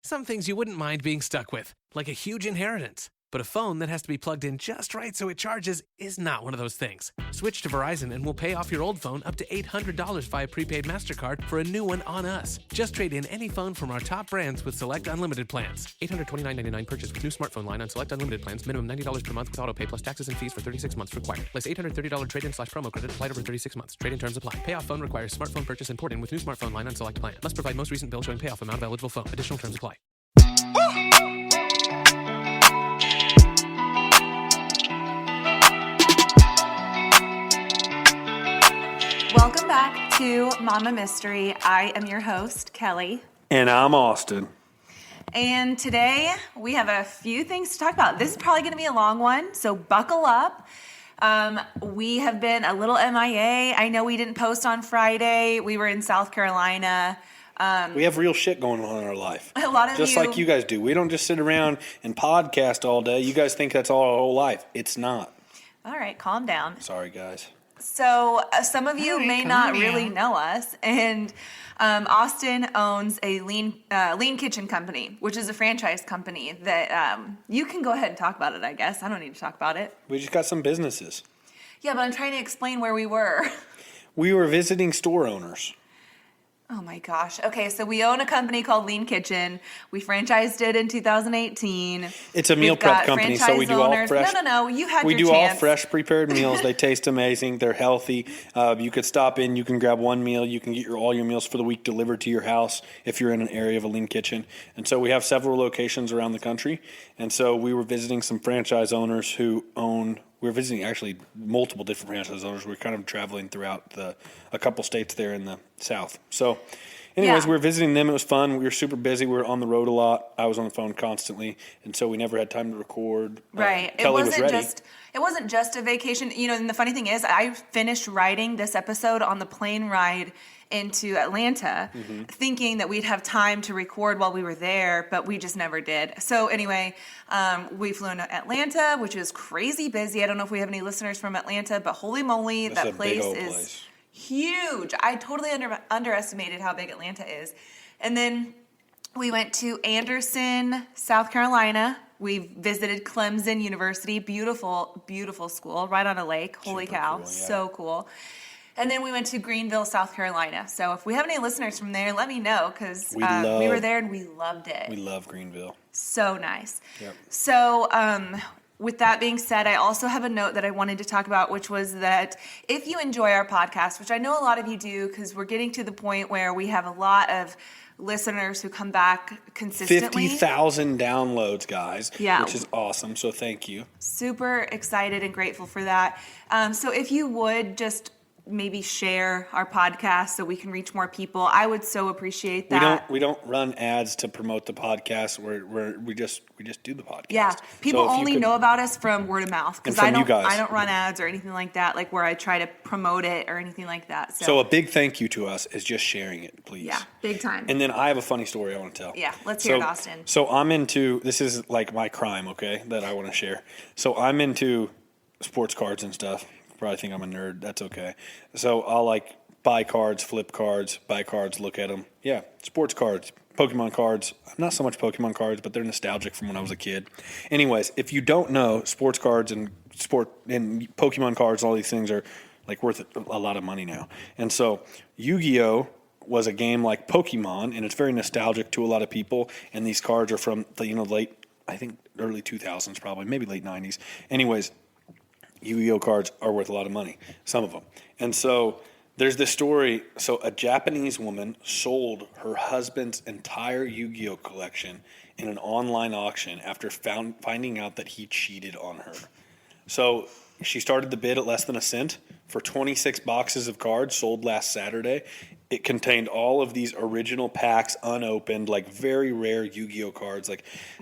Some things you wouldn't mind being stuck with, like a huge inheritance. But a phone that has to be plugged in just right so it charges is not one of those things. Switch to Verizon and we'll pay off your old phone up to $800 via prepaid MasterCard for a new one on us. Just trade in any phone from our top brands with select unlimited plans. $829.99 purchase with new smartphone line on select unlimited plans. Minimum $90 per month with auto pay plus taxes and fees for 36 months required. Less $830 trade-in/promo credit applied over 36 months. Trade-in terms apply. Payoff phone requires smartphone purchase and port-in with new smartphone line on select plan. Must provide most recent bill showing payoff amount of eligible phone. Additional terms apply. Welcome back to Mama Mystery. I am your host, Kelly. And I'm Austin. And today we have a few things to talk about. This is probably going to be a long one, so buckle up. We have been a little MIA. I know we didn't post on Friday. We were in South Carolina. We have real shit going on in our life. A lot of just like you guys do. We don't just sit around and podcast all day. You guys think that's all our whole life. It's not. All right, calm down. Sorry, guys. So some of you may not really know us, and Austin owns a lean kitchen company, which is a franchise company that you can go ahead and talk about it, I guess. I don't need to talk about it. We just got some businesses. Yeah, but I'm trying to explain where we were. We were visiting store owners. Oh my gosh. Okay, so we own a company called Lean Kitchen. We franchised it in 2018. It's a meal prep company, so we do all fresh. No. You had we your do chance. all fresh prepared meals. They taste amazing. They're healthy. You could stop in. You can grab one meal. You can get all your meals for the week delivered to your house if you're in an area of a Lean Kitchen. And so we have several locations around the country. And so we were visiting some franchise owners who own. We were visiting actually multiple different franchise owners. We're kind of traveling throughout a couple states there in the South. So anyways, we were visiting them. It was fun. We were super busy. We were on the road a lot. I was on the phone constantly. And so we never had time to record. Right. Kelly was ready. It wasn't just a vacation. You know, and the funny thing is I finished writing this episode on the plane ride into Atlanta, thinking that we'd have time to record while we were there, but we just never did. So anyway, we flew into Atlanta, which is crazy busy. I don't know if we have any listeners from Atlanta, but holy moly, that place is huge. I totally underestimated how big Atlanta is. And then we went to Anderson, South Carolina. We visited Clemson University. Beautiful, beautiful school, right on a lake. Holy cow, cool, yeah. So cool. And then we went to Greenville, South Carolina. So if we have any listeners from there, let me know, because we were there and we loved it. We love Greenville. So nice. Yep. So with that being said, I also have a note that I wanted to talk about, which was that if you enjoy our podcast, which I know a lot of you do, because we're getting to the point where we have a lot of listeners who come back consistently. 50,000 downloads, guys, yeah, which is awesome. So thank you. Super excited and grateful for that. So if you would just maybe share our podcast so we can reach more people, I would so appreciate that. We don't run ads to promote the podcast. We just do the podcast. Yeah, people only know about us from word of mouth, because I don't run ads or anything like that, like where I try to promote it or anything like that. So a big thank you to us is just sharing it, please. Yeah, big time. And then I have a funny story I want to tell. Yeah, let's hear it, Austin. So I'm into, this is like my crime, okay, that I want to share. So I'm into sports cards and stuff. Probably think I'm a nerd. That's okay. So I'll buy cards, flip cards, buy cards, look at them. Yeah, sports cards, Pokemon cards. Not so much Pokemon cards, but they're nostalgic from when I was a kid. Anyways, if you don't know, sports cards and Pokemon cards, all these things are worth a lot of money now. And so Yu-Gi-Oh! Was a game like Pokemon, and it's very nostalgic to a lot of people. And these cards are from the late, I think early 2000s, probably maybe late 90s. Anyways. Yu-Gi-Oh cards are worth a lot of money, some of them. And so there's this story. So a Japanese woman sold her husband's entire Yu-Gi-Oh collection in an online auction after finding out that he cheated on her. So she started the bid at less than a cent for 26 boxes of cards sold last Saturday. It contained all of these original packs, unopened, very rare Yu-Gi-Oh cards.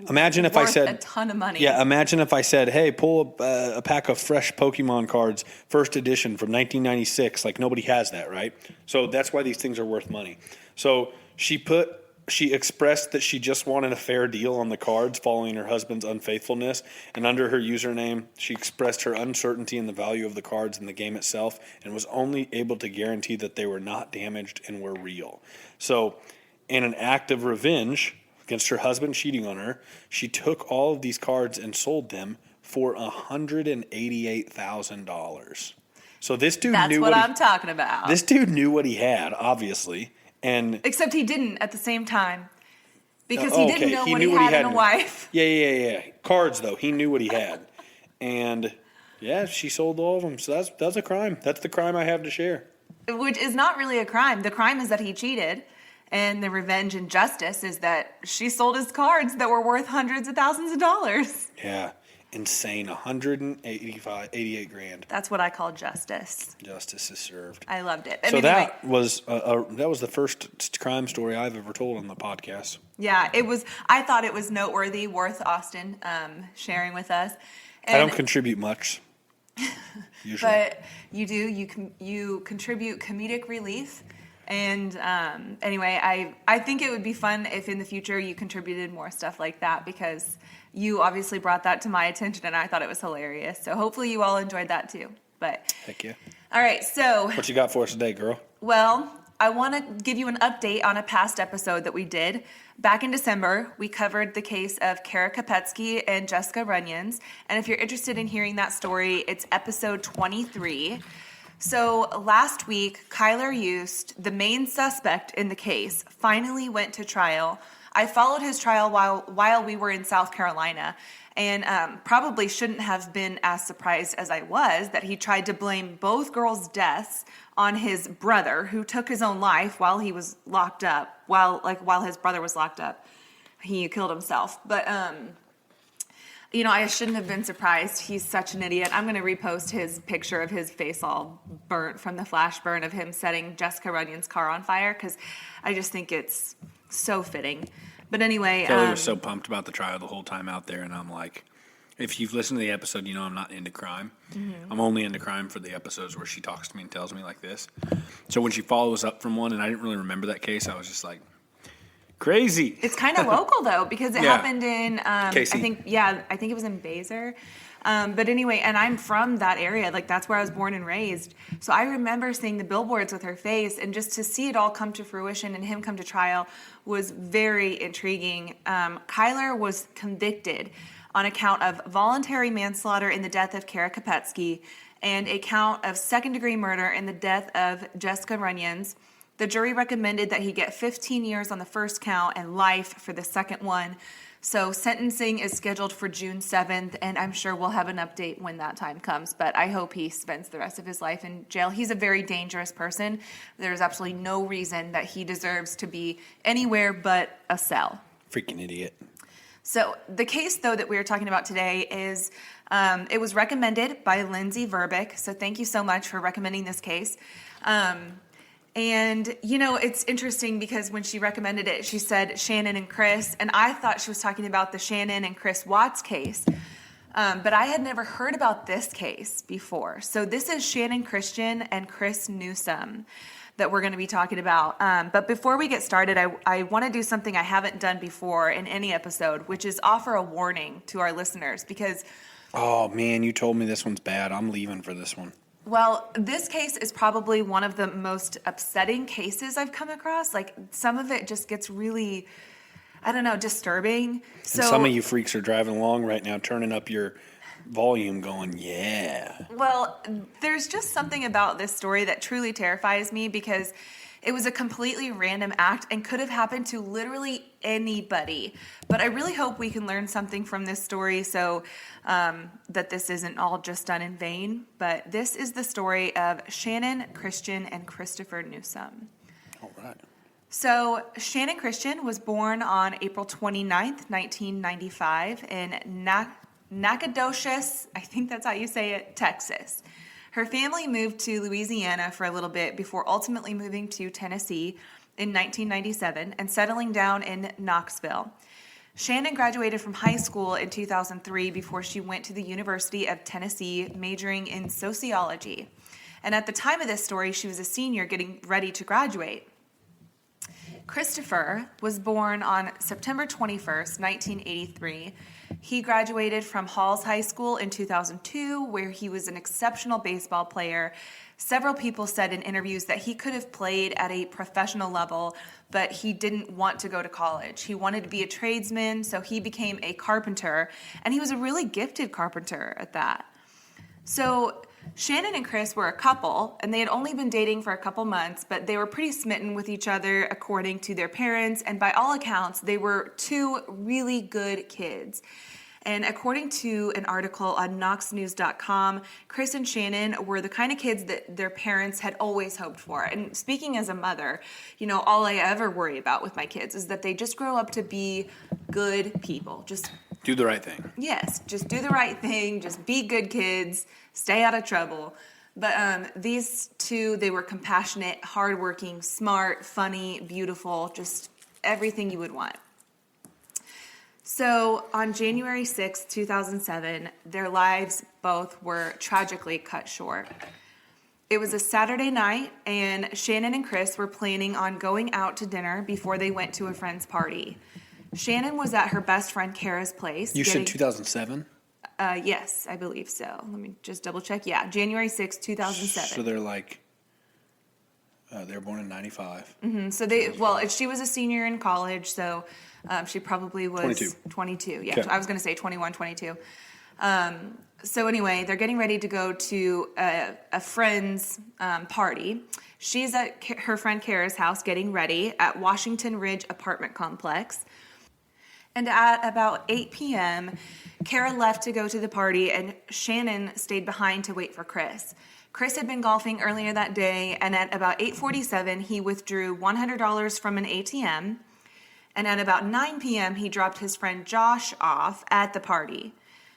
Imagine if I said a ton of money. Yeah, imagine if I said, "Hey, pull a pack of fresh Pokemon cards, first edition from 1996." Nobody has that, right? So that's why these things are worth money. So she expressed that she just wanted a fair deal on the cards following her husband's unfaithfulness, and under her username, she expressed her uncertainty in the value of the cards in the game itself and was only able to guarantee that they were not damaged and were real. So in an act of revenge, against her husband cheating on her. She took all of these cards and sold them for $188,000. So this dude That's knew what I'm talking about. This dude knew what he had, obviously, and except he didn't at the same time because he didn't know what he had in a wife. Yeah. Cards though, he knew what he had, and yeah, she sold all of them. So that's a crime. That's the crime I have to share. Which is not really a crime. The crime is that he cheated, and the revenge and justice is that she sold his cards that were worth hundreds of thousands of dollars. Yeah. Insane, $188,000. That's what I call justice. Justice is served. I loved it. So anyway, that was the first crime story I've ever told on the podcast. Yeah, it was. I thought it was noteworthy, worth Austin sharing with us. And I don't contribute much, usually, but you do. You contribute comedic relief. And anyway, I think it would be fun if in the future you contributed more stuff like that, because you obviously brought that to my attention and I thought it was hilarious. So hopefully you all enjoyed that too. But heck yeah. All right, so what you got for us today, girl? Well, I want to give you an update on a past episode that we did. Back in December, we covered the case of Kara Kopetsky and Jessica Runyons. And if you're interested in hearing that story, it's episode 23. So last week, Kyler Yost, the main suspect in the case, finally went to trial. I followed his trial while we were in South Carolina, and probably shouldn't have been as surprised as I was that he tried to blame both girls' deaths on his brother, who took his own life while he was locked up. While his brother was locked up, he killed himself. But I shouldn't have been surprised. He's such an idiot. I'm going to repost his picture of his face all burnt from the flash burn of him setting Jessica Runyon's car on fire, because I just think it's so fitting. But anyway, Kelly was so pumped about the trial the whole time out there, and I'm like, if you've listened to the episode, you know I'm not into crime. Mm-hmm. I'm only into crime for the episodes where she talks to me and tells me like this. So when she follows up from one, and I didn't really remember that case, I was just like, crazy. It's kind of local though, because it happened in Casey. I think it was in Baser. But anyway, and I'm from that area. Like, that's where I was born and raised. So I remember seeing the billboards with her face, and just to see it all come to fruition and him come to trial was very intriguing. Kyler was convicted on account of voluntary manslaughter in the death of Kara Kopetsky and a count of second-degree murder in the death of Jessica Runyons. The jury recommended that he get 15 years on the first count and life for the second one. So sentencing is scheduled for June 7th, and I'm sure we'll have an update when that time comes. But I hope he spends the rest of his life in jail. He's a very dangerous person. There's absolutely no reason that he deserves to be anywhere but a cell. Freaking idiot. So the case, though, that we are talking about today is, it was recommended by Lindsay Verbeck. So thank you so much for recommending this case. And, it's interesting because when she recommended it, she said Channon and Chris, and I thought she was talking about the Channon and Chris Watts case. But I had never heard about this case before. So this is Channon Christian and Chris Newsom that we're going to be talking about. But before we get started, I want to do something I haven't done before in any episode, which is offer a warning to our listeners because... Oh, man, you told me this one's bad. I'm leaving for this one. Well, this case is probably one of the most upsetting cases I've come across. Like, some of it just gets really, disturbing. So, and some of you freaks are driving along right now, turning up your volume going, yeah. Well, there's just something about this story that truly terrifies me because it was a completely random act and could have happened to literally anybody. But I really hope we can learn something from this story so that this isn't all just done in vain. But this is the story of Channon Christian and Christopher Newsom. All right. So Channon Christian was born on April 29th, 1995 in Nacogdoches, I think that's how you say it, Texas. Her family moved to Louisiana for a little bit before ultimately moving to Tennessee in 1997 and settling down in Knoxville. Channon graduated from high school in 2003 before she went to the University of Tennessee, majoring in sociology. And at the time of this story, she was a senior getting ready to graduate. Christopher was born on September 21st, 1983. He graduated from Halls High School in 2002, where he was an exceptional baseball player. Several people said in interviews that he could have played at a professional level, but he didn't want to go to college. He wanted to be a tradesman, so he became a carpenter, and he was a really gifted carpenter at that. So Channon and Chris were a couple, and they had only been dating for a couple months, but they were pretty smitten with each other according to their parents, and by all accounts, they were two really good kids. And according to an article on knoxnews.com, Chris and Channon were the kind of kids that their parents had always hoped for. And speaking as a mother, all I ever worry about with my kids is that they just grow up to be good people. Just do the right thing. Yes, just do the right thing. Just be good kids. Stay out of trouble. But these two, they were compassionate, hardworking, smart, funny, beautiful, just everything you would want. So on January 6, 2007, their lives both were tragically cut short. It was a Saturday night, and Channon and Chris were planning on going out to dinner before they went to a friend's party. Channon was at her best friend Kara's place. You said 2007? Yes, I believe so. Let me just double check. Yeah, January 6, 2007. So they're like, they were born in 95. Mm-hmm. So she was a senior in college, so she probably was 22. Yeah, okay. I was going to say 21, 22. So anyway, they're getting ready to go to a friend's party. She's at her friend Kara's house getting ready at Washington Ridge apartment complex. And at about 8 p.m., Kara left to go to the party, and Channon stayed behind to wait for Chris. Chris had been golfing earlier that day, and at about 8:47, he withdrew $100 from an ATM. And at about 9 p.m., he dropped his friend Josh off at the party.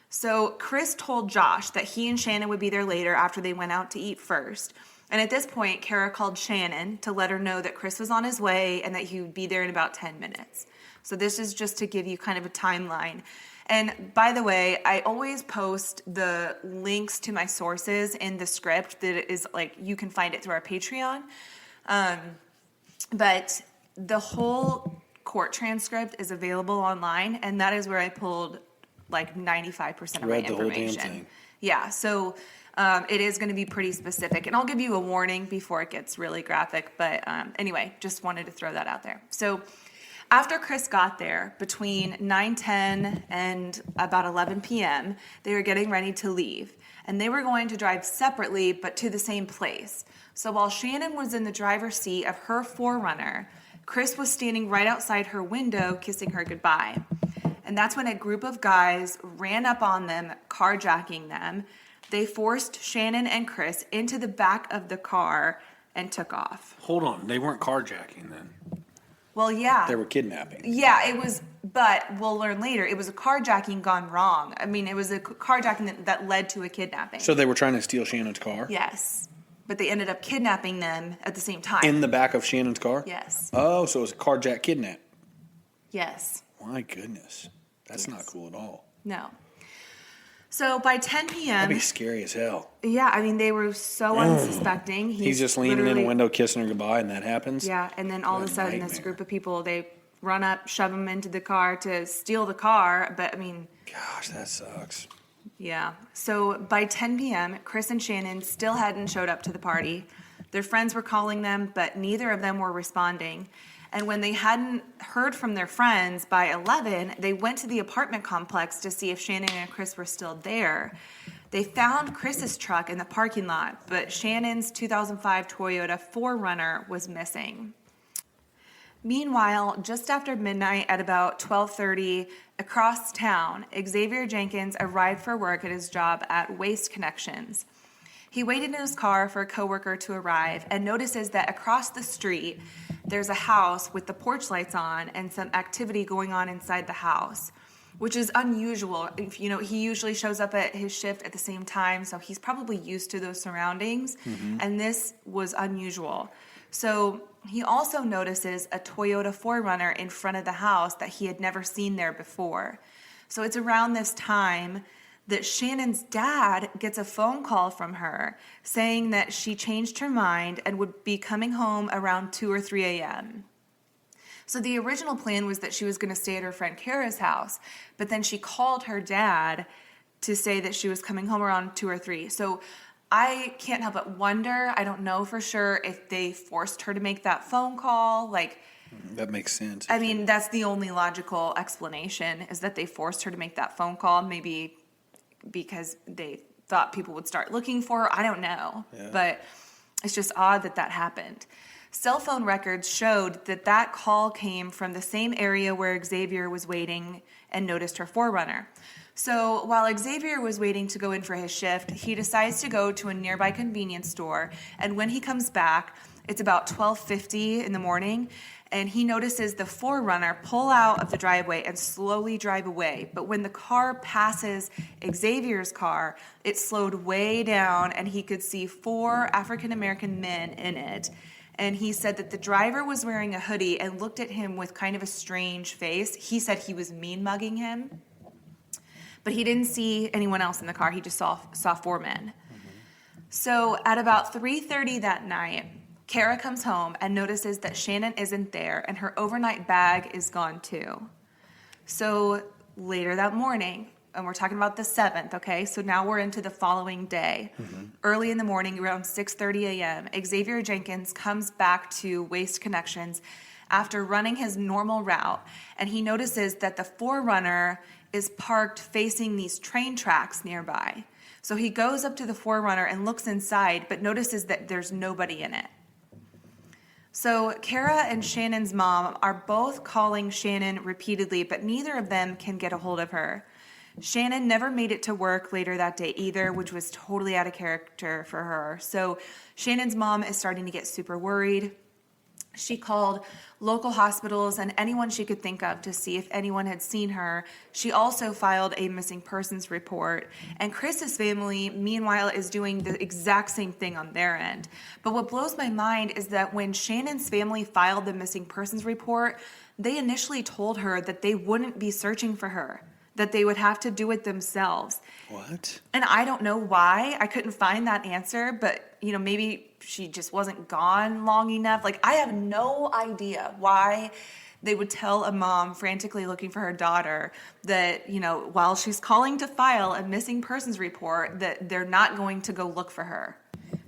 So Chris told Josh that he and Channon would be there later after they went out to eat first. And at this point, Kara called Channon to let her know that Chris was on his way and that he would be there in about 10 minutes. So this is just to give you kind of a timeline. And by the way, I always post the links to my sources in the script that is you can find it through our Patreon. But the whole court transcript is available online, and that is where I pulled 95% of my information. The whole damn thing. Yeah, so it is going to be pretty specific, and I'll give you a warning before it gets really graphic, but anyway, just wanted to throw that out there. So after Chris got there, between 9:10 and about 11 p.m., they were getting ready to leave, and they were going to drive separately, but to the same place. So while Channon was in the driver's seat of her 4Runner, Chris was standing right outside her window kissing her goodbye. And that's when a group of guys ran up on them, carjacking them. They forced Channon and Chris into the back of the car and took off. Hold on, they weren't carjacking then. Well, yeah. They were kidnapping. Yeah, it was, but we'll learn later, it was a carjacking gone wrong. I mean, it was a carjacking that led to a kidnapping. So they were trying to steal Shannon's car? Yes. But they ended up kidnapping them at the same time. In the back of Shannon's car? Yes. Oh, so it was a carjack kidnap. Yes. My goodness. That's not cool at all. No. So by 10 p.m. That'd be scary as hell. Yeah, I mean, they were so unsuspecting. He's just leaning in a window kissing her goodbye, and that happens? Yeah, and then all of a sudden, this group of people, they run up, shove him into the car to steal the car. But, I mean... Gosh, that sucks. Yeah. So by 10 p.m., Chris and Channon still hadn't showed up to the party. Their friends were calling them, but neither of them were responding. And when they hadn't heard from their friends by 11, they went to the apartment complex to see if Channon and Chris were still there. They found Chris's truck in the parking lot, but Shannon's 2005 Toyota 4Runner was missing. Meanwhile, just after midnight at about 12:30, across town, Xavier Jenkins arrived for work at his job at Waste Connections. He waited in his car for a coworker to arrive and notices that across the street, there's a house with the porch lights on and some activity going on inside the house, which is unusual. He usually shows up at his shift at the same time, so he's probably used to those surroundings, and this was unusual. So he also notices a Toyota 4Runner in front of the house that he had never seen there before. So it's around this time that Shannon's dad gets a phone call from her saying that she changed her mind and would be coming home around 2 or 3 a.m. So the original plan was that she was going to stay at her friend Kara's house, but then she called her dad to say that she was coming home around 2 or 3. So I can't help but wonder, I don't know for sure if they forced her to make that phone call. Like, that makes sense. I mean, that's the only logical explanation, is that they forced her to make that phone call, maybe because they thought people would start looking for her. I don't know. Yeah. But it's just odd that that happened. Cell phone records showed that that call came from the same area where Xavier was waiting and noticed her Forerunner. So while Xavier was waiting to go in for his shift, he decides to go to a nearby convenience store. And when he comes back, it's about 12:50 in the morning, and he notices the Forerunner pull out of the driveway and slowly drive away. But when the car passes Xavier's car, it slowed way down, and he could see 4 African-American men in it. And he said that the driver was wearing a hoodie and looked at him with kind of a strange face. He said he was mean-mugging him. But he didn't see anyone else in the car. He just saw 4 men. Mm-hmm. So at about 3:30 that night, Kara comes home and notices that Channon isn't there, and her overnight bag is gone too. So later that morning, and we're talking about the 7th, okay? So now we're into the following day. Mm-hmm. Early in the morning, around 6:30 a.m., Xavier Jenkins comes back to Waste Connections after running his normal route, and he notices that the Forerunner is parked facing these train tracks nearby. So he goes up to the Forerunner and looks inside, but notices that there's nobody in it. So Kara and Shannon's mom are both calling Channon repeatedly, but neither of them can get a hold of her. Channon never made it to work later that day either, which was totally out of character for her. So Shannon's mom is starting to get super worried. She called local hospitals and anyone she could think of to see if anyone had seen her. She also filed a missing persons report. And Chris's family, meanwhile, is doing the exact same thing on their end. But what blows my mind is that when Shannon's family filed the missing persons report, they initially told her that they wouldn't be searching for her, that they would have to do it themselves. What? And I don't know why. I couldn't find that answer, but, maybe she just wasn't gone long enough. Like, I have no idea why they would tell a mom frantically looking for her daughter that, while she's calling to file a missing persons report, that they're not going to go look for her.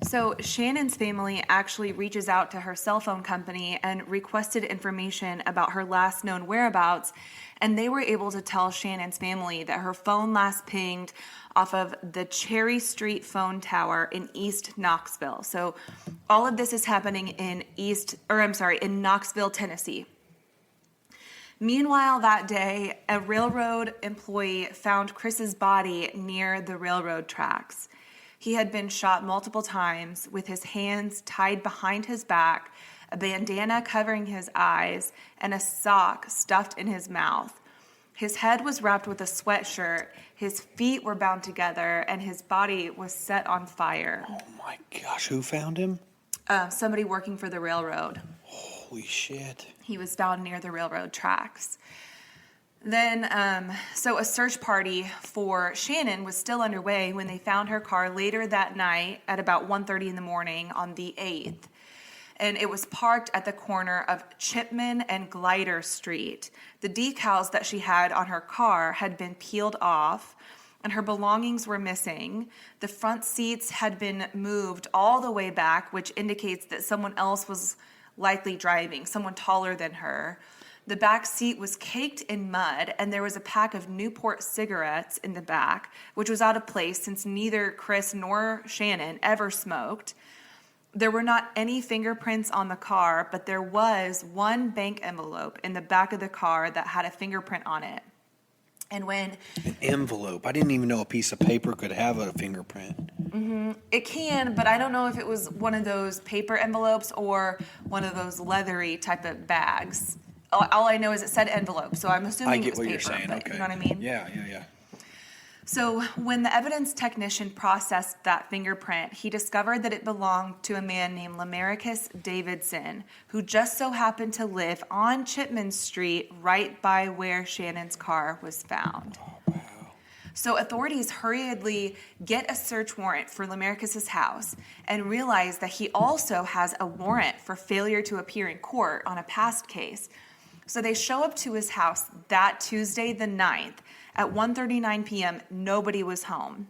So Shannon's family actually reaches out to her cell phone company and requested information about her last known whereabouts, and they were able to tell Shannon's family that her phone last pinged off of the Cherry Street phone tower in East Knoxville. So all of this is happening in Knoxville, Tennessee. Meanwhile, that day, a railroad employee found Chris's body near the railroad tracks. He had been shot multiple times with his hands tied behind his back, a bandana covering his eyes, and a sock stuffed in his mouth. His head was wrapped with a sweatshirt, his feet were bound together, and his body was set on fire. Oh my gosh, who found him? Somebody working for the railroad. Holy shit. He was found near the railroad tracks. Then, so a search party for Channon was still underway when they found her car later that night at about 1:30 in the morning on the 8th. And it was parked at the corner of Chipman and Glider Street. The decals that she had on her car had been peeled off, and her belongings were missing. The front seats had been moved all the way back, which indicates that someone else was likely driving, someone taller than her. The back seat was caked in mud, and there was a pack of Newport cigarettes in the back, which was out of place since neither Chris nor Channon ever smoked. There were not any fingerprints on the car, but there was one bank envelope in the back of the car that had a fingerprint on it. And when... An envelope? I didn't even know a piece of paper could have a fingerprint. Mm-hmm. It can, but I don't know if it was one of those paper envelopes or one of those leathery type of bags. All I know is it said envelope, so I'm assuming it was paper. I get what you're saying, okay. You know what I mean? Yeah. So when the evidence technician processed that fingerprint, he discovered that it belonged to a man named Lamarcus Davidson, who just so happened to live on Chipman Street right by where Shannon's car was found. Oh, wow. So authorities hurriedly get a search warrant for Lamarcus's house and realize that he also has a warrant for failure to appear in court on a past case. So they show up to his house that Tuesday the 9th at 1:39 p.m. Nobody was home.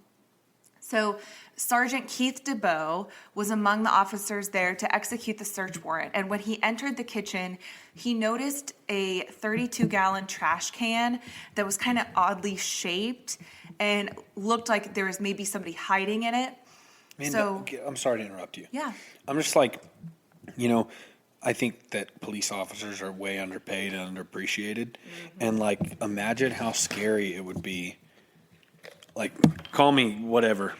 So Sergeant Keith DeBow was among the officers there to execute the search warrant. And when he entered the kitchen, he noticed a 32-gallon trash can that was kind of oddly shaped and looked like there was maybe somebody hiding in it. Man, So I'm sorry to interrupt you. yeah. I'm just like, you know, I think that police officers are way underpaid and underappreciated. And, like, imagine how scary it would be. Like, call me whatever,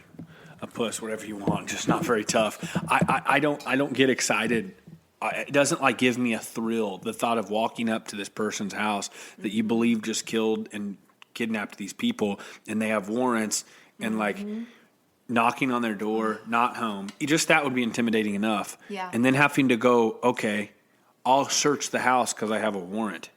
a puss, whatever you want, just not very tough. I don't get excited. It doesn't, like, give me a thrill, the thought of walking up to this person's house that you believe just killed and kidnapped these people, and they have warrants, and, like, knocking on their door, not home. Just that would be intimidating enough. Yeah. And then having to go, okay, I'll search the house because I have a warrant.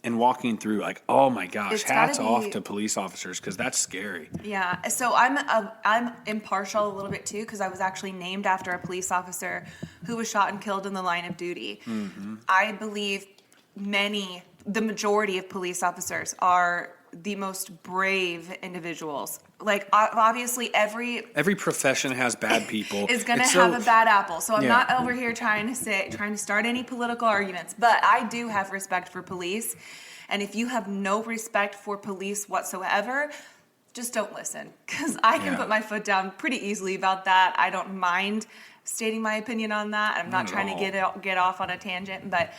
And walking through, like, oh my gosh, It's hats gotta off be- to police officers because that's scary. Yeah, so I'm impartial a little bit too because I was actually named after a police officer who was shot and killed in the line of duty. I believe the majority of police officers are the most brave individuals. Like, obviously every profession has bad people. is going to It's have so- a bad apple. So I'm Yeah. not over here trying to start any political arguments, but I do have respect for police. And if you have no respect for police whatsoever, just don't listen, because I can Yeah. put my foot down pretty easily about that. I don't mind stating my opinion on that. I'm not Not at trying to all. get off on a tangent, but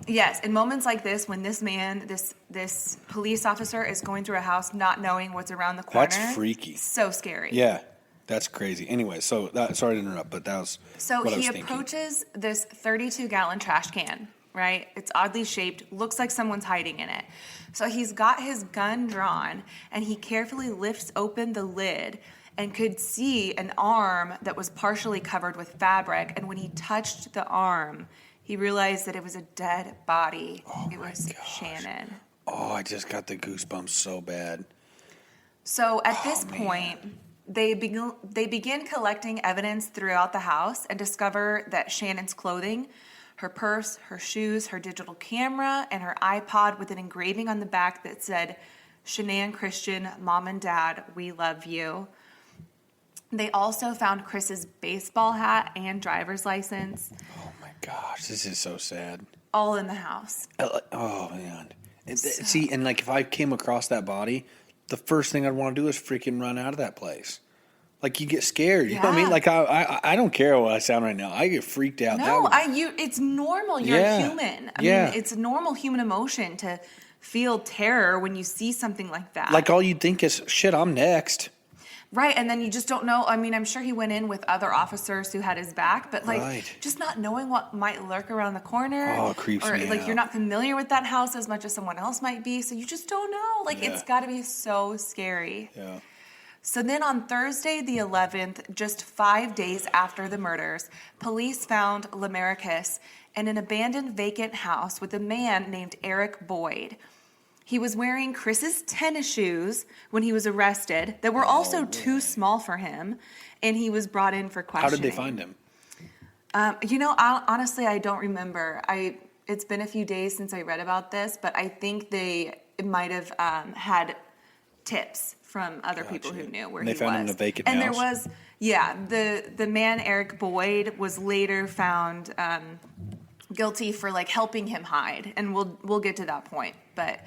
yes, in moments like this, when this man, this police officer is going through a house not knowing what's around the corner. That's freaky. So scary. Yeah, that's crazy. Anyway, so sorry to interrupt, but that was So what I was he thinking. approaches this 32-gallon trash can, right? It's oddly shaped, looks like someone's hiding in it. So he's got his gun drawn, and he carefully lifts open the lid and could see an arm that was partially covered with fabric. And when he touched the arm, he realized that it was a dead body. It was Channon. Oh, I just got the goosebumps so bad. So at this point, they begin collecting evidence throughout the house and discover that Shannon's clothing, her purse, her shoes, her digital camera, and her iPod with an engraving on the back that said, "Shanann Christian, Mom and Dad, we love you." They also found Chris's baseball hat and driver's license, Oh my gosh, this is so sad. all in the house. Oh man. See, and like if I came across that body, the first thing I'd want to do is freaking run out of that place. Like you get scared, you know what I mean? Yeah. Like I don't care what I sound right now. I get freaked out. No, it's normal. You're Yeah. human. I Yeah. mean, it's a normal human emotion to feel terror when you see something like that. Like all you'd think is, shit, I'm next. Right, and then you just don't know. I mean, I'm sure he went in with other officers who had his back, but like Right. just not knowing what might lurk around the corner. Oh, it creeps or me like out. you're not familiar with that house as much as someone else might be, so you just don't know. Like Yeah. it's got to be so scary. Yeah. So then on Thursday the 11th, just 5 days after the murders, police found Lamaricus in an abandoned vacant house with a man named Eric Boyd. He was wearing Chris's tennis shoes when he was arrested that were also too small for him, and he was brought in for How questioning. did they find him? Honestly, I don't remember. It's been a few days since I read about this, but I think they might have had tips from other people who knew where And they he found was. him in a vacant and house? there was, the man Eric Boyd was later found guilty for like helping him hide, and we'll get to that point. But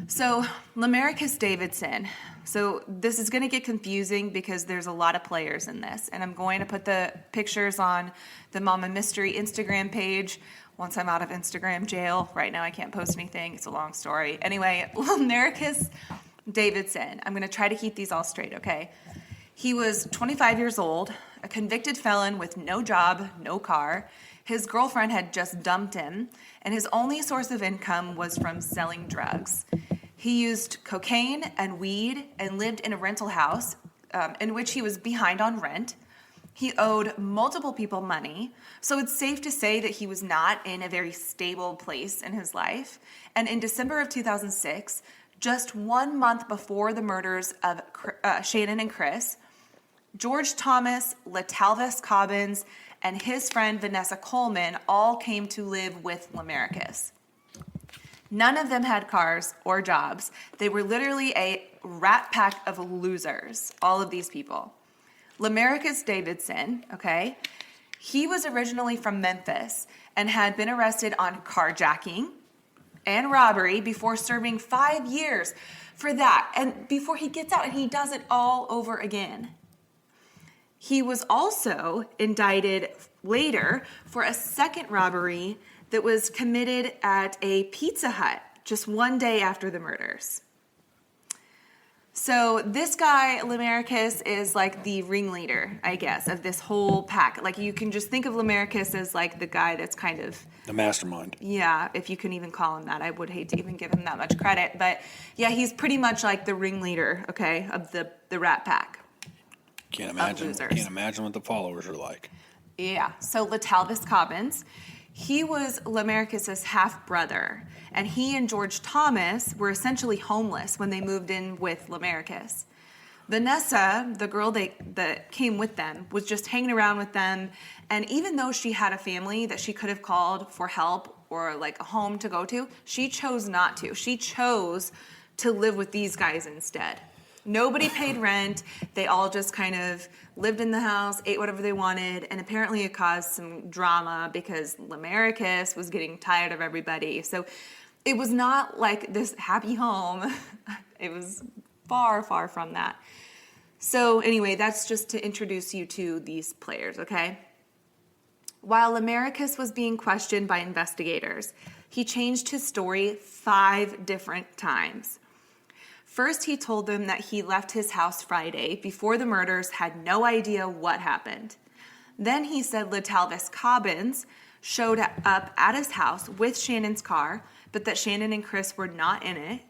so Lamaricus Davidson. So this is going to get confusing because there's a lot of players in this, and I'm going to put the pictures on the Mama Mystery Instagram page once I'm out of Instagram jail. Right now I can't post anything. It's a long story. Anyway, Lamaricus Davidson. I'm going to try to keep these all straight, okay? He was 25 years old, a convicted felon with no job, no car. His girlfriend had just dumped him, and his only source of income was from selling drugs. He used cocaine and weed and lived in a rental house in which he was behind on rent. He owed multiple people money, so it's safe to say that he was not in a very stable place in his life. And in December of 2006, just 1 month before the murders of Channon and Chris, George Thomas, LaTalvis Cobbins, and his friend Vanessa Coleman all came to live with Lamaricus. None of them had cars or jobs. They were literally a rat pack of losers, all of these people. Lamarcus Davidson, okay, he was originally from Memphis and had been arrested on carjacking and robbery before serving 5 years for that. And before he gets out and he does it all over again. He was also indicted later for a second robbery that was committed at a Pizza Hut just one day after the murders. So this guy, Lamarcus, is like the ringleader, I guess, of this whole pack. Like, you can just think of Lamarcus as like the guy that's kind of... the mastermind. Yeah, if you can even call him that. I would hate to even give him that much credit. But yeah, he's pretty much like the ringleader, okay, of the rat pack. Can't imagine what the followers are like. Yeah, so Latalvis Cobbins, he was Lamarcus's half-brother, and he and George Thomas were essentially homeless when they moved in with Lamarcus. Vanessa, the girl that came with them, was just hanging around with them, and even though she had a family that she could have called for help or like a home to go to, she chose not to. She chose to live with these guys instead. Nobody paid rent. They all just kind of lived in the house, ate whatever they wanted, and apparently it caused some drama because Lamarcus was getting tired of everybody. So it was not like this happy home. It was far, far from that. So anyway, that's just to introduce you to these players, okay? While Lamarcus was being questioned by investigators, he changed his story 5 different times. First, he told them that he left his house Friday before the murders, had no idea what happened. Then he said Latalvis Cobbins showed up at his house with Shannon's car, but that Channon and Chris were not in it.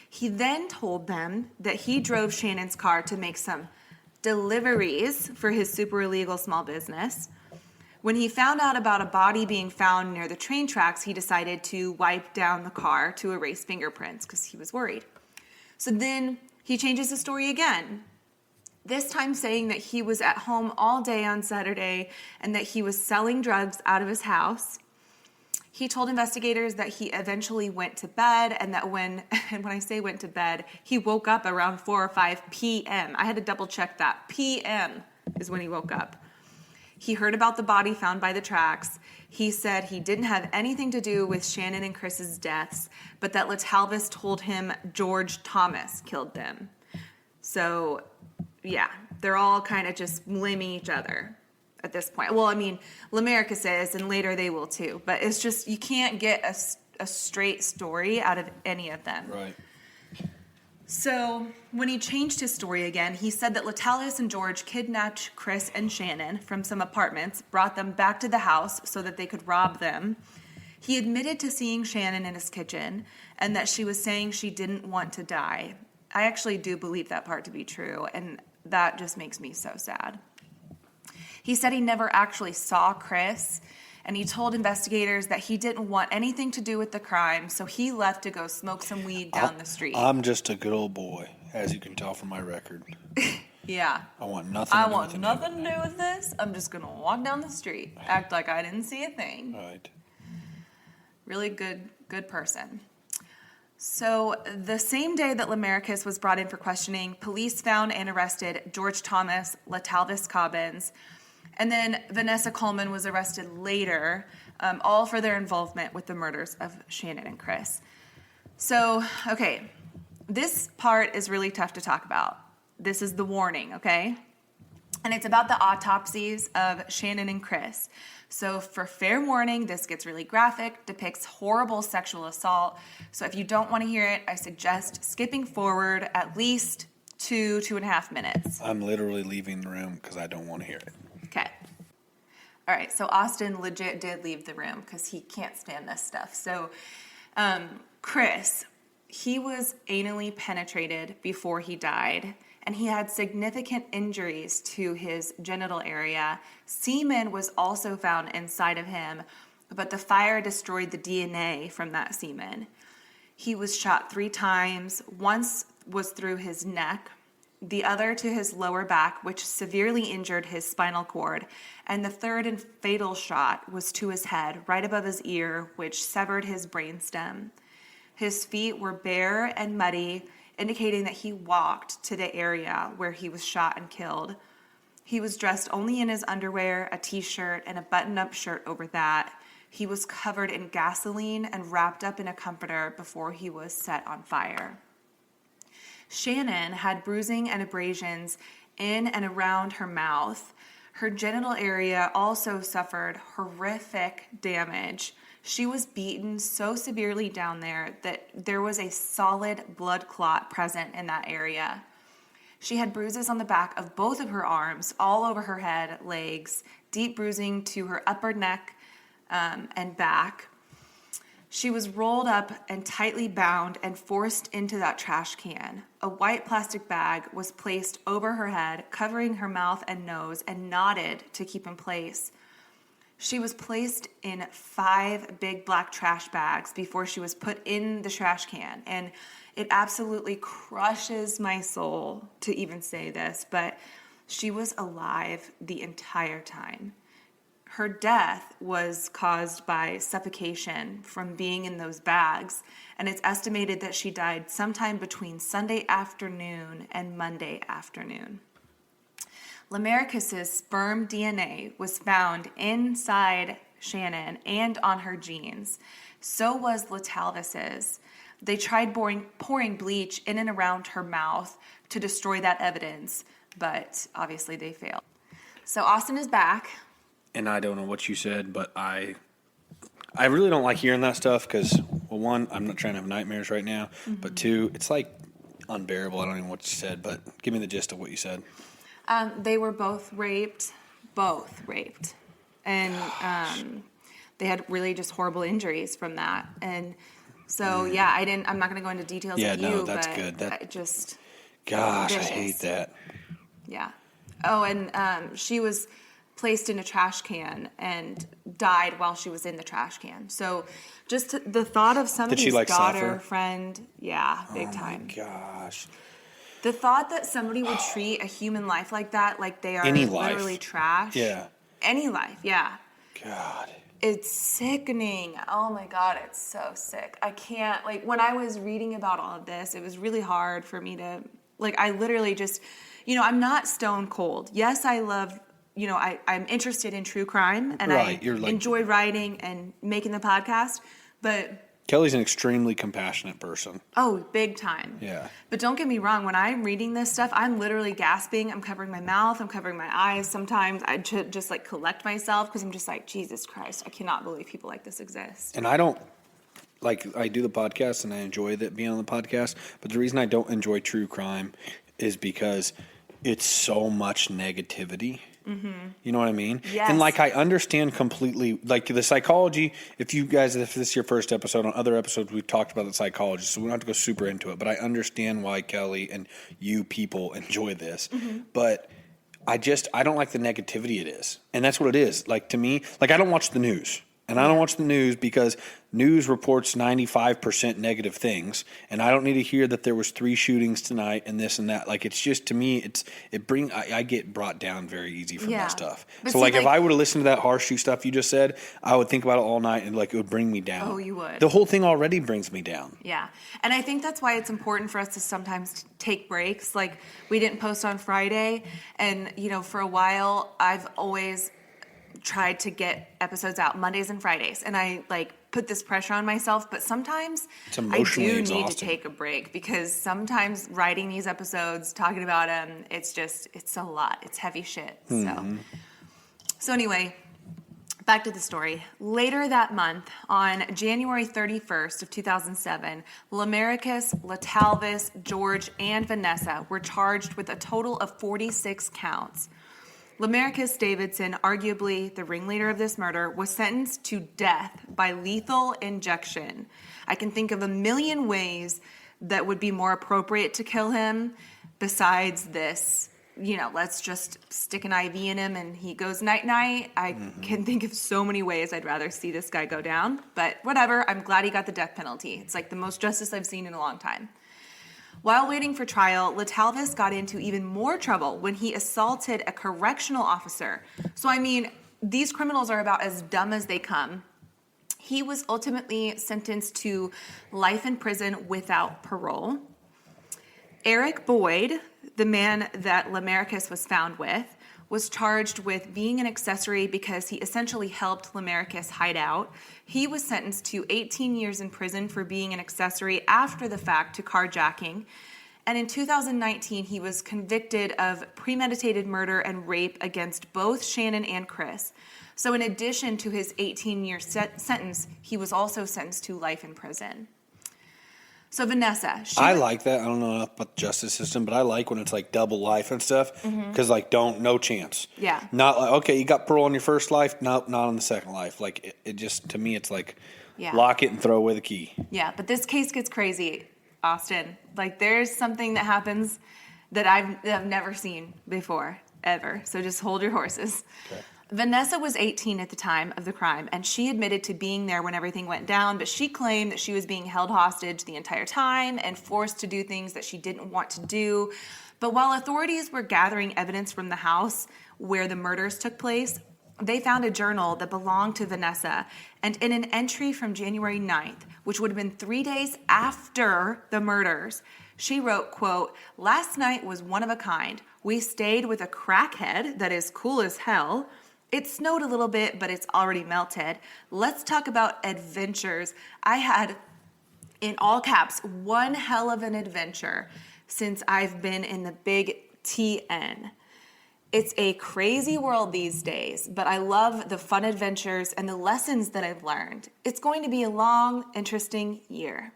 He then told them that he drove Shannon's car to make some deliveries for his super illegal small business. When he found out about a body being found near the train tracks, he decided to wipe down the car to erase fingerprints because he was worried. So then he changes the story again, this time saying that he was at home all day on Saturday and that he was selling drugs out of his house. He told investigators that he eventually went to bed and that when I say went to bed, he woke up around 4 or 5 p.m. I had to double check that. p.m. is when he woke up. He heard about the body found by the tracks. He said he didn't have anything to do with Channon and Chris's deaths, but that Latalvis told him George Thomas killed them. So, yeah, they're all kind of just blaming each other at this point. Well, I mean, Lamarcus is, and later they will too. But it's just, you can't get a straight story out of any of them. Right. So when he changed his story again, he said that Latalvis and George kidnapped Chris and Channon from some apartments, brought them back to the house so that they could rob them. He admitted to seeing Channon in his kitchen and that she was saying she didn't want to die. I actually do believe that part to be true, and that just makes me so sad. He said he never actually saw Chris, and he told investigators that he didn't want anything to do with the crime, so he left to go smoke some weed down the street. I'm just a good old boy, as you can tell from my record. Yeah. I want nothing to do with this. I'm just going to walk down the street, act like I didn't see a thing. Right. Really good person. So the same day that Lamarcus was brought in for questioning, police found and arrested George Thomas, Latalvis Cobbins, and then Vanessa Coleman was arrested later, all for their involvement with the murders of Channon and Chris. So, okay, this part is really tough to talk about. This is the warning, okay? And it's about the autopsies of Channon and Chris. So for fair warning, this gets really graphic, depicts horrible sexual assault. So if you don't want to hear it, I suggest skipping forward at least 2.5 minutes. I'm literally leaving the room because I don't want to hear it. Okay. All right, so Austin legit did leave the room because he can't stand this stuff. So Chris, he was anally penetrated before he died, and he had significant injuries to his genital area. Semen was also found inside of him, but the fire destroyed the DNA from that semen. He was shot 3 times. Once was through his neck, the other to his lower back, which severely injured his spinal cord, and the third and fatal shot was to his head, right above his ear, which severed his brainstem. His feet were bare and muddy, indicating that he walked to the area where he was shot and killed. He was dressed only in his underwear, a t-shirt, and a button-up shirt over that. He was covered in gasoline and wrapped up in a comforter before he was set on fire. Channon had bruising and abrasions in and around her mouth. Her genital area also suffered horrific damage. She was beaten so severely down there that there was a solid blood clot present in that area. She had bruises on the back of both of her arms, all over her head, legs, deep bruising to her upper neck and back. She was rolled up and tightly bound and forced into that trash can. A white plastic bag was placed over her head, covering her mouth and nose, and knotted to keep in place. She was placed in 5 big black trash bags before she was put in the trash can. And it absolutely crushes my soul to even say this, but she was alive the entire time. Her death was caused by suffocation from being in those bags, and it's estimated that she died sometime between Sunday afternoon and Monday afternoon. Lamarcus's sperm DNA was found inside Channon and on her jeans. So was LaTalvis's. They tried pouring bleach in and around her mouth to destroy that evidence, but obviously they failed. So Austin is back. And I don't know what you said, but I really don't like hearing that stuff because, well, one, I'm not trying to have nightmares right now, but two, it's like unbearable. I don't even know what you said, but give me the gist of what you said. They were both raped, and they had really just horrible injuries from that. And so, yeah, I'm not going to go into details with you, that's but good. I just, gosh, vicious. I hate that. Yeah. Oh, and she was placed in a trash can and died while she was in the trash can. So just the thought of somebody's daughter, suffer? Friend, yeah, big time. Oh, my gosh. The thought that somebody would treat a human life like that, like they are literally trash. Yeah. Any life, yeah. God. It's sickening. Oh my God, it's so sick. I can't, when I was reading about all of this, it was really hard for me to, I literally just, I'm not stone cold. Yes, I love, I'm interested in true crime, and I enjoy writing and making the podcast, but Kelly's an extremely compassionate person. Oh, big time. Yeah. But don't get me wrong. When I'm reading this stuff, I'm literally gasping. I'm covering my mouth. I'm covering my eyes. Sometimes I just collect myself because I'm just like, Jesus Christ, I cannot believe people like this exist. And I don't, I do the podcast and I enjoy being on the podcast. But the reason I don't enjoy true crime is because it's so much negativity. Mm-hmm. You know what I mean? Yes. And I understand completely, the psychology, if this is your first episode, on other episodes we've talked about the psychology, so we don't have to go super into it, but I understand why Kelly and you people enjoy this. Mm-hmm. But I don't like the negativity it is. And that's what it is. To me, I don't watch the news. And I don't watch the news because news reports 95% negative things, and I don't need to hear that there was 3 shootings tonight and this and that. It's just, to me, I get brought down very easy from that stuff. But so if I would have listened to that horseshoe stuff you just said, I would think about it all night and it would bring me down. Oh, you would. The whole thing already brings me down. Yeah, and I think that's why it's important for us to sometimes take breaks. We didn't post on Friday, and for a while I've always tried to get episodes out Mondays and Fridays, and I put this pressure on myself, but sometimes I do need to take a break because sometimes writing these episodes, talking about them, it's a lot. It's heavy shit. Mm-hmm. So anyway, back to the story. Later that month, on January 31st of 2007, Lamarcus, LaTalvis, George, and Vanessa were charged with a total of 46 counts. Lamarcus Davidson, arguably the ringleader of this murder, was sentenced to death by lethal injection. I can think of a million ways that would be more appropriate to kill him besides this. Let's just stick an IV in him and he goes night-night. I can think of so many ways I'd rather see this guy go down. But whatever, I'm glad he got the death penalty. It's the most justice I've seen in a long time. While waiting for trial, LaTalvis got into even more trouble when he assaulted a correctional officer. So, these criminals are about as dumb as they come. He was ultimately sentenced to life in prison without parole. Eric Boyd, the man that Lamarcus was found with, was charged with being an accessory because he essentially helped Lamarcus hide out. He was sentenced to 18 years in prison for being an accessory after the fact to carjacking. And in 2019, he was convicted of premeditated murder and rape against both Channon and Chris. So in addition to his 18-year sentence, he was also sentenced to life in prison. So Vanessa, I like that. I don't know enough about the justice system, but I like when it's like double life and stuff because no chance. Yeah. Not like, okay, you got parole on your first life, not on the second life. Like it just, to me, it's like lock it and throw away the key. Yeah, but this case gets crazy, Austin. Like there's something that happens that I've never seen before, ever. So just hold your horses. Okay. Vanessa was 18 at the time of the crime, and she admitted to being there when everything went down, but she claimed that she was being held hostage the entire time and forced to do things that she didn't want to do. But while authorities were gathering evidence from the house where the murders took place, they found a journal that belonged to Vanessa, and in an entry from January 9th, which would have been 3 days after the murders, she wrote, quote, "Last night was one of a kind. We stayed with a crackhead that is cool as hell. It snowed a little bit, but it's already melted. Let's talk about adventures. I had, in all caps, one hell of an adventure since I've been in the big TN. It's a crazy world these days, but I love the fun adventures and the lessons that I've learned. It's going to be a long, interesting year."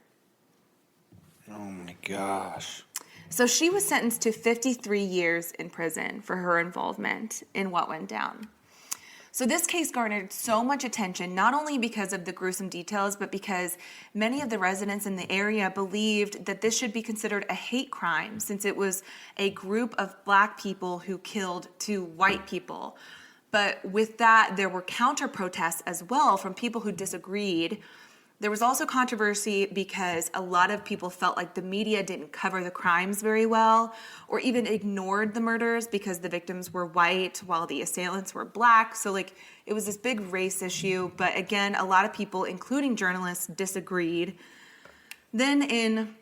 Oh my gosh. So she was sentenced to 53 years in prison for her involvement in what went down. So this case garnered so much attention, not only because of the gruesome details, but because many of the residents in the area believed that this should be considered a hate crime, since it was a group of black people who killed two white people. But with that, there were counter protests as well from people who disagreed. There was also controversy because a lot of people felt like the media didn't cover the crimes very well, or even ignored the murders because the victims were white while the assailants were black. So it was this big race issue. But again, a lot of people, including journalists, disagreed. Then in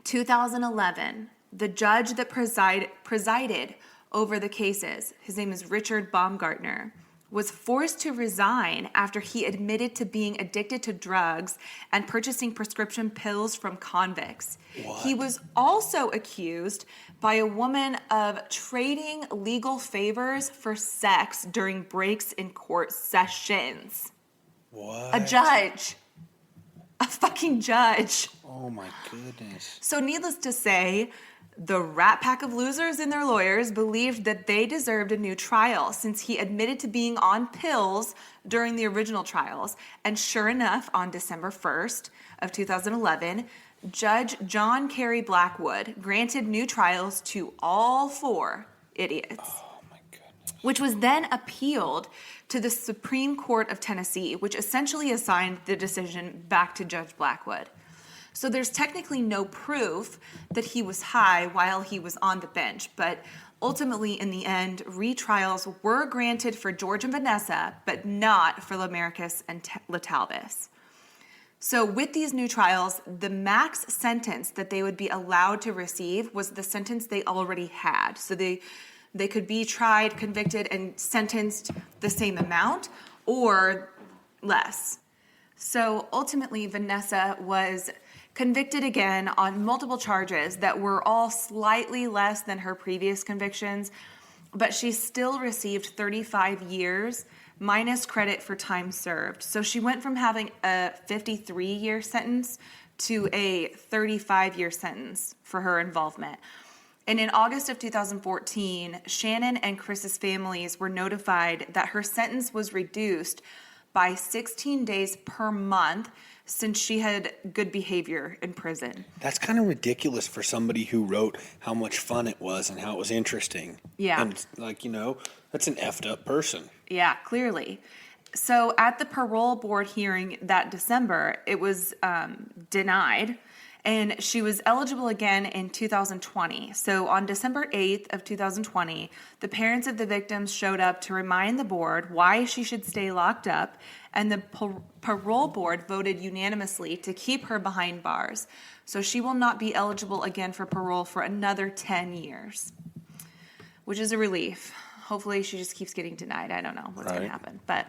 2011, the judge that presided over the cases, his name is Richard Baumgartner, was forced to resign after he admitted to being addicted to drugs and purchasing prescription pills from convicts. What? He was also accused by a woman of trading legal favors for sex during breaks in court sessions. What? A judge. A fucking judge. Oh my goodness. So needless to say, the rat pack of losers and their lawyers believed that they deserved a new trial since he admitted to being on pills during the original trials. And sure enough, on December 1st of 2011, Judge John Carey Blackwood granted new trials to all four idiots. Oh my goodness. Which was then appealed to the Supreme Court of Tennessee, which essentially assigned the decision back to Judge Blackwood. So there's technically no proof that he was high while he was on the bench, but ultimately, in the end, retrials were granted for George and Vanessa, but not for Lamarcus and LaTalvis. So with these new trials, the max sentence that they would be allowed to receive was the sentence they already had. So they could be tried, convicted, and sentenced the same amount or less. So ultimately, Vanessa was convicted again on multiple charges that were all slightly less than her previous convictions, but she still received 35 years minus credit for time served. So she went from having a 53-year sentence to a 35-year sentence for her involvement. And in August of 2014, Channon and Chris's families were notified that her sentence was reduced by 16 days per month since she had good behavior in prison. That's kind of ridiculous for somebody who wrote how much fun it was and how it was interesting. Yeah. And that's an effed up person. Yeah, clearly. So at the parole board hearing that December, it was denied. And she was eligible again in 2020. So on December 8th of 2020, the parents of the victims showed up to remind the board why she should stay locked up, and the parole board voted unanimously to keep her behind bars. So she will not be eligible again for parole for another 10 years, which is a relief. Hopefully she just keeps getting denied. I don't know what's going to happen. But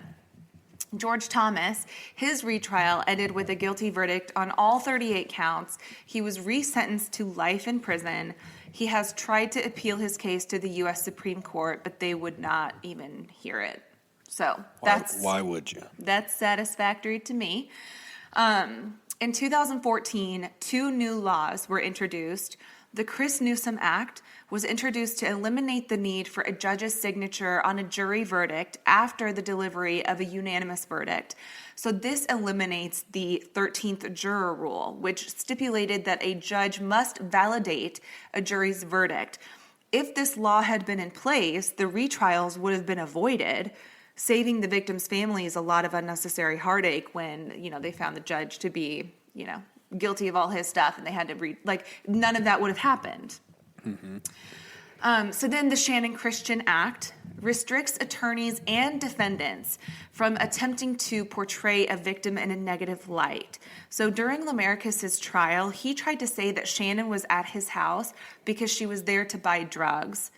George Thomas, his retrial ended with a guilty verdict on all 38 counts. He was resentenced to life in prison. He has tried to appeal his case to the U.S. Supreme Court, but they would not even hear it. So why would you? That's satisfactory to me. In 2014, 2 new laws were introduced. The Chris Newsom Act was introduced to eliminate the need for a judge's signature on a jury verdict after the delivery of a unanimous verdict. So this eliminates the 13th juror rule, which stipulated that a judge must validate a jury's verdict. If this law had been in place, the retrials would have been avoided, saving the victims' families a lot of unnecessary heartache when, they found the judge to be, guilty of all his stuff, and they had to none of that would have happened. Mm-hmm. So then the Channon Christian Act restricts attorneys and defendants from attempting to portray a victim in a negative light. So during Lamarcus's trial, he tried to say that Channon was at his house because she was there to buy drugs,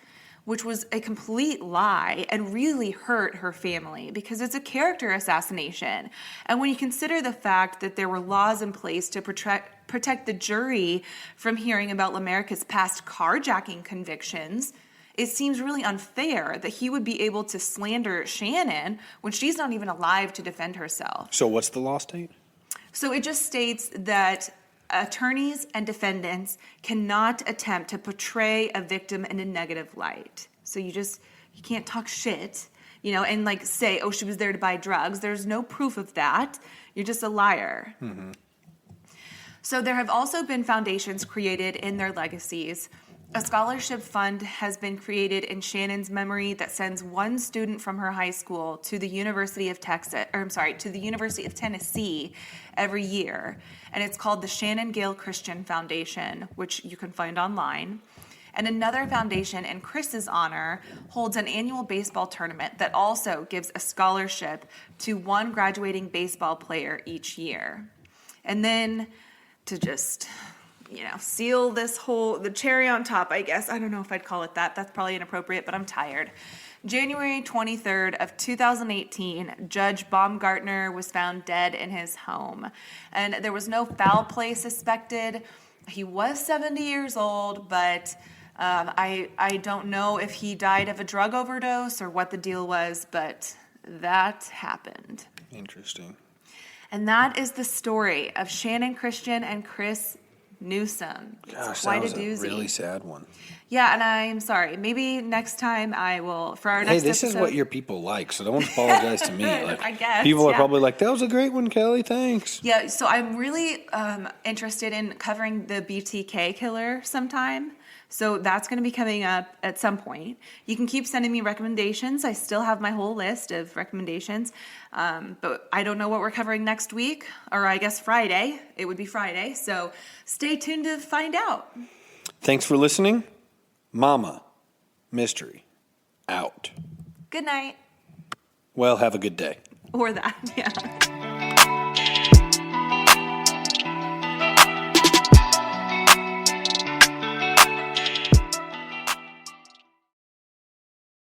which was a complete lie and really hurt her family because it's a character assassination. And when you consider the fact that there were laws in place to protect the jury from hearing about Lamarcus' past carjacking convictions, it seems really unfair that he would be able to slander Channon when she's not even alive to defend herself. So what's the law state? So it just states that attorneys and defendants cannot attempt to portray a victim in a negative light. So you can't talk shit, and say, oh, she was there to buy drugs. There's no proof of that. You're just a liar. Mm-hmm. So there have also been foundations created in their legacies. A scholarship fund has been created in Shannon's memory that sends one student from her high school to the University of Tennessee every year. And it's called the Shannon Gale Christian Foundation, which you can find online. And another foundation in Chris's honor holds an annual baseball tournament that also gives a scholarship to one graduating baseball player each year. And then to just seal the cherry on top, I guess. I don't know if I'd call it that. That's probably inappropriate, but I'm tired. January 23rd of 2018, Judge Baumgartner was found dead in his home. And there was no foul play suspected. He was 70 years old, but I don't know if he died of a drug overdose or what the deal was, but that happened. Interesting. And that is the story of Channon Christian and Chris Newsom. Gosh, quite that was a doozy. A really sad one. Yeah, and I'm sorry. Maybe next time I will, for our next this episode. Is what your people like, so don't apologize to me. I guess. People are probably like, that was a great one, Kelly, thanks. Yeah, so I'm really interested in covering the BTK killer sometime. So that's going to be coming up at some point. You can keep sending me recommendations. I still have my whole list of recommendations. But I don't know what we're covering next week, or I guess Friday. It would be Friday. So stay tuned to find out. Thanks for listening. Mama Mystery out. Good night. Well, have a good day. Or that, yeah.